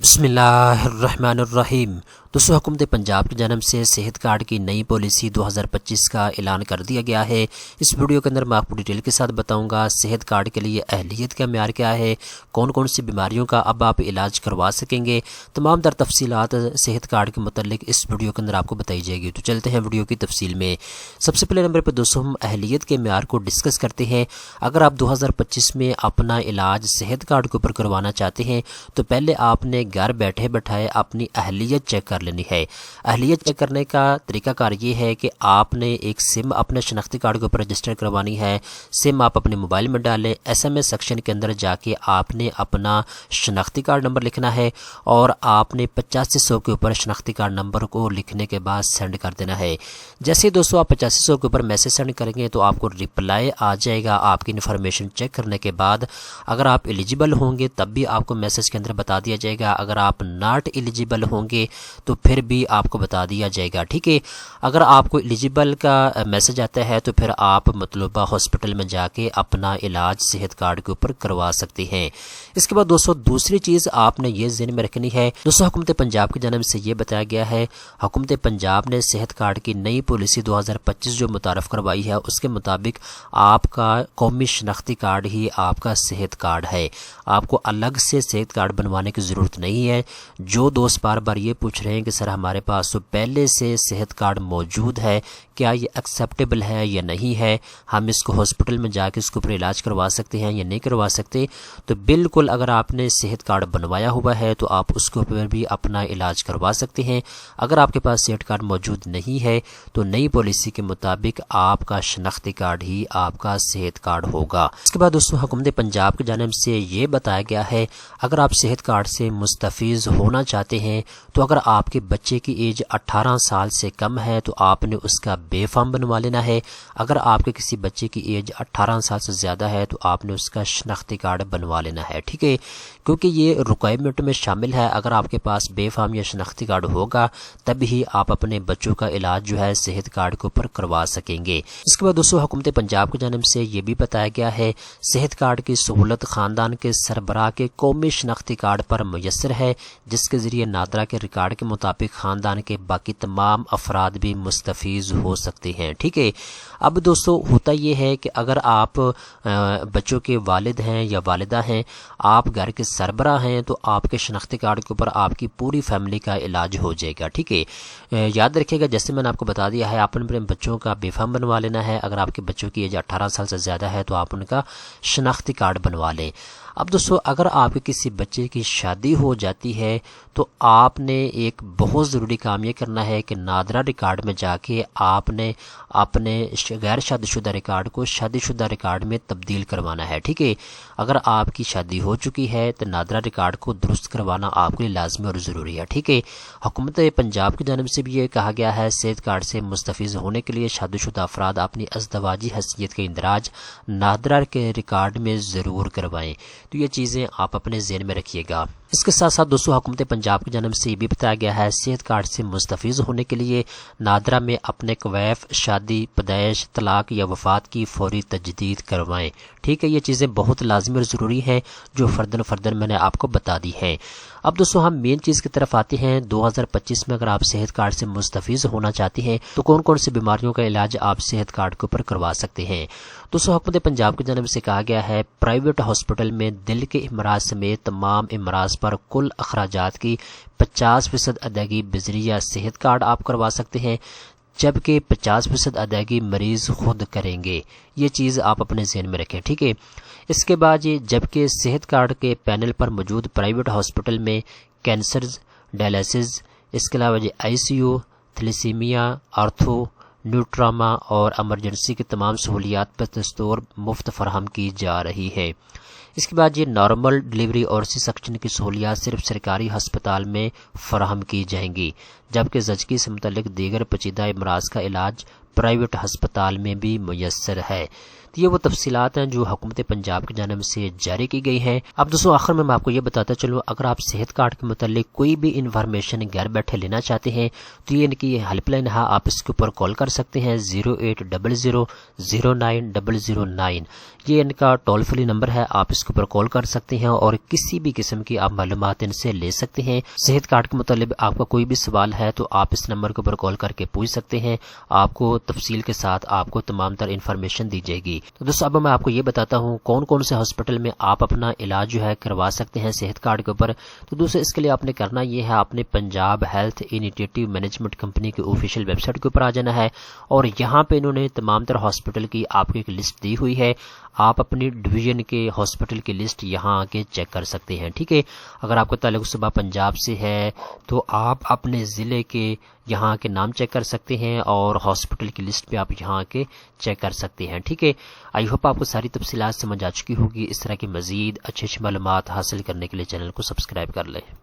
बिस्मिल्लाहिर्रहमानिर्रहीम। दोस्तों, हुकूमत पंजाब की जानब से सेहत कार्ड की नई पॉलिसी 2025 का ऐलान कर दिया गया है। इस वीडियो के अंदर मैं आपको डिटेल के साथ बताऊंगा सेहत कार्ड के लिए अहलियत का म्यार क्या है, कौन कौन सी बीमारियों का अब आप इलाज करवा सकेंगे। तमाम तर तफसीलात सेहत कार्ड के मुतल्लिक इस वीडियो के अंदर आपको बताई जाएगी। तो चलते हैं वीडियो की तफसील में। सबसे पहले नंबर पर दोस्तों हम अहलियत के म्यार को डिस्कस करते हैं। अगर आप 2025 में अपना इलाज सेहत कार्ड के ऊपर करवाना चाहते हैं तो पहले आपने घर बैठे बैठाए अपनी अहलियत चेक कर लेनी है। अहलियत चेक करने का तरीकाकार ये है कि आपने एक सिम अपने शनाख्ती कार्ड के ऊपर रजिस्टर करवानी है। सिम आप अपने मोबाइल में डालें, SMS सेक्शन के अंदर जाके आपने अपना शनाख्ती कार्ड नंबर लिखना है और आपने 8500 के ऊपर शनाख्ती कार्ड नंबर को लिखने के बाद सेंड कर देना है। जैसे दोस्तों आप 8500 के ऊपर मैसेज सेंड करेंगे तो आपको रिप्लाई आ जाएगा आपकी इन्फॉर्मेशन चेक करने के बाद। अगर आप एलिजिबल होंगे तब भी आपको मैसेज के अंदर बता दिया जाएगा, अगर आप नॉट एलिजिबल होंगे तो फिर भी आपको बता दिया जाएगा। ठीक है, अगर आपको एलिजिबल का मैसेज आता है तो फिर आप मतलूबा हॉस्पिटल में जाके अपना इलाज सेहत कार्ड के ऊपर करवा सकते हैं। इसके बाद दोस्तों दूसरी चीज़ आपने ये ज़हन में रखनी है। दोस्तों हुकूमत पंजाब की जानब से ये बताया गया है, हुकूमत पंजाब ने सेहत कार्ड की नई पॉलिसी 2025 जो मुतारफ़ करवाई है उसके मुताबिक आपका कौमी शनाख्ती कार्ड ही आपका सेहत कार्ड है। आपको अलग से सेहत कार्ड बनवाने की ज़रूरत नहीं है। जो दोस्त बार बार ये पूछ रहे हैं कि सर हमारे पास तो पहले से सेहत कार्ड मौजूद है, क्या ये एक्सेप्टेबल है या नहीं है, हम इसको हॉस्पिटल में जाके इसके ऊपर इलाज करवा सकते हैं या नहीं करवा सकते, तो बिल्कुल अगर आपने सेहत कार्ड बनवाया हुआ है तो आप उसके ऊपर भी अपना इलाज करवा सकते हैं। अगर आपके पास सेहत कार्ड मौजूद नहीं है तो नई पॉलिसी के मुताबिक आपका शनाख्ती कार्ड ही आपका सेहत कार्ड होगा। इसके बाद दोस्तों हुकूमत पंजाब की जानिब से ये बताया गया है, अगर आप सेहत कार्ड से मुस्तफ़ीज़ होना चाहते हैं तो अगर आपके बच्चे की एज 18 साल से कम है तो आपने उसका बे फॉर्म बनवा लेना है। अगर आपके किसी बच्चे की एज 18 साल से ज़्यादा है तो आपने उसका शनाख्ती कार्ड बनवा लेना है। ठीक है, क्योंकि ये रिक्वायरमेंट में शामिल है। अगर आपके पास बे फॉर्म या शनाख्ती कार्ड होगा तब ही आप अपने बच्चों का इलाज जो है सेहत कार्ड के ऊपर करवा सकेंगे। इसके बाद दोस्तों हुकूमत पंजाब की जानिब से ये भी बताया गया है, सेहत कार्ड की सहूलत ख़ानदान के सरबराह के कौमी शनाख्ती कार्ड पर मुयस्सर है, जिसके ज़रिए नादरा के रिकॉर्ड के मुताबिक ख़ानदान के बाकी तमाम अफराद भी मुस्तफ़ीज़ हो सकते हैं। ठीक है, अब दोस्तों होता ये है कि अगर आप बच्चों के वालिद हैं या वालिदा हैं, आप घर के सरबराह हैं तो आपके शनाख्ती कार्ड के ऊपर आपकी पूरी फैमिली का इलाज हो जाएगा। ठीक है, याद रखिएगा जैसे मैंने आपको बता दिया है, आपने अपने बच्चों का बेफाम बनवा लेना है। अगर आपके बच्चों की एज 18 साल से ज़्यादा है तो आप उनका शनाख्ती कार्ड बनवा लें। अब दोस्तों अगर आपके किसी बच्चे की शादी हो जाती है तो आपने एक बहुत ज़रूरी काम ये करना है कि नादरा रिकॉर्ड में जाके आपने अपने गैर शादीशुदा रिकॉर्ड को शादीशुदा रिकॉर्ड में तब्दील करवाना है। ठीक है, अगर आपकी शादी हो चुकी है तो नादरा रिकॉर्ड को दुरुस्त करवाना आपके लिए लाजमी और ज़रूरी है। ठीक है, हुकूमत पंजाब की जानब से भी ये कहा गया है, सेहत कार्ड से मुस्तफ़ीज़ होने के लिए शादीशुदा अफराद अपनी अज़दवाजी हैसियत के इंदराज नादरा के रिकॉर्ड में ज़रूर करवाएँ। तो ये चीज़ें आप अपने ज़हन में रखिएगा। इसके साथ साथ दोस्तों हुकूमत पंजाब की जानब से ये भी बताया गया है, सेहत कार्ड से मुस्तफ़ीज़ होने के लिए नादरा में अपने कवैफ, शादी, पैदाइश, तलाक या वफ़ात की फौरी तजदीद करवाएं। ठीक है, ये चीज़ें बहुत लाजमी और ज़रूरी हैं जो फ़र्दन मैंने आपको बता दी हैं। अब दोस्तों हम मेन चीज़ की तरफ आते हैं। 2025 में अगर आप सेहत कार्ड से मुस्तफ़ीज़ होना चाहते हैं तो कौन कौन सी बीमारियों का इलाज आप सेहत कार्ड के ऊपर करवा सकते हैं। दोस्तों हुकूमत पंजाब की जानब से कहा गया है, प्राइवेट हॉस्पिटल में दिल के इमराज समेत तमाम इमराज पर कुल अखराजात की 50% अदायगी बज़रिया सेहत कार्ड आप करवा सकते हैं, जबकि 50% अदायगी मरीज़ खुद करेंगे। ये चीज़ आप अपने ज़हन में रखें। ठीक है, इसके बाद ये जबकि सेहत कार्ड के पैनल पर मौजूद प्राइवेट हॉस्पिटल में कैंसर, डायलिसिस, इसके अलावा ये ICU, थैलेसीमिया, आर्थो, न्यूट्रामा और एमरजेंसी की तमाम सहूलियात पर दस्तूर मुफ्त फराहम की जा रही है। इसके बाद ये नॉर्मल डिलीवरी और सी सेक्शन की सहूलियात सिर्फ सरकारी हस्पताल में फराहम की जाएंगी, जबकि ज़चगी से मुतल्लिक दीगर पेचीदा अमराज का इलाज प्राइवेट हस्पताल में भी मुयस्सर है। تو یہ وہ تفصیلات ہیں جو حکومت پنجاب کی جانب سے جاری کی گئی ہیں۔ اب دوستوں آخر میں آپ کو یہ بتاتا چلوں، اگر آپ صحت کارڈ کے متعلق کوئی بھی انفارمیشن گھر بیٹھے لینا چاہتے ہیں تو یہ ان کی ہیلپ لائن ہے، آپ اس کے اوپر کال کر سکتے ہیں 0800090009۔ یہ ان کا ٹول فری نمبر ہے، آپ اس کے اوپر کال کر سکتے ہیں اور کسی بھی قسم کی آپ معلومات ان سے لے سکتے ہیں۔ صحت کارڈ کے متعلق آپ کا کوئی بھی سوال ہے تو آپ اس نمبر کے اوپر کال کر کے پوچھ سکتے ہیں، آپ کو تفصیل کے ساتھ آپ کو تمام تر انفارمیشن دی جائے گی۔ تو دوستو اب میں آپ کو یہ بتاتا ہوں کون کون سے ہاسپٹل میں آپ اپنا علاج جو ہے کروا سکتے ہیں صحت کارڈ کے اوپر۔ تو دوستو اس کے لیے آپ نے کرنا یہ ہے، آپ نے Punjab health initiative management company کی آفیشیل ویب سائٹ کے اوپر آ جانا ہے اور یہاں پہ انہوں نے تمام تر ہاسپٹل کی آپ کو ایک لسٹ دی ہوئی ہے، آپ اپنی ڈویژن کے ہاسپٹل کی لسٹ یہاں آ کے چیک کر سکتے ہیں، ٹھیک ہے۔ اگر آپ کو تعلق صوبہ پنجاب سے ہے تو آپ اپنے ضلع کے یہاں کے نام چیک کر سکتے ہیں اور ہاسپٹل کی لسٹ پہ آپ یہاں آ کے چیک کر سکتے ہیں، ٹھیک ہے۔ آئی ہوپ آپ کو ساری تفصیلات سمجھ آ چکی ہوگی۔ اس طرح کی مزید اچھی معلومات حاصل کرنے کے لیے چینل کو سبسکرائب کر لیں۔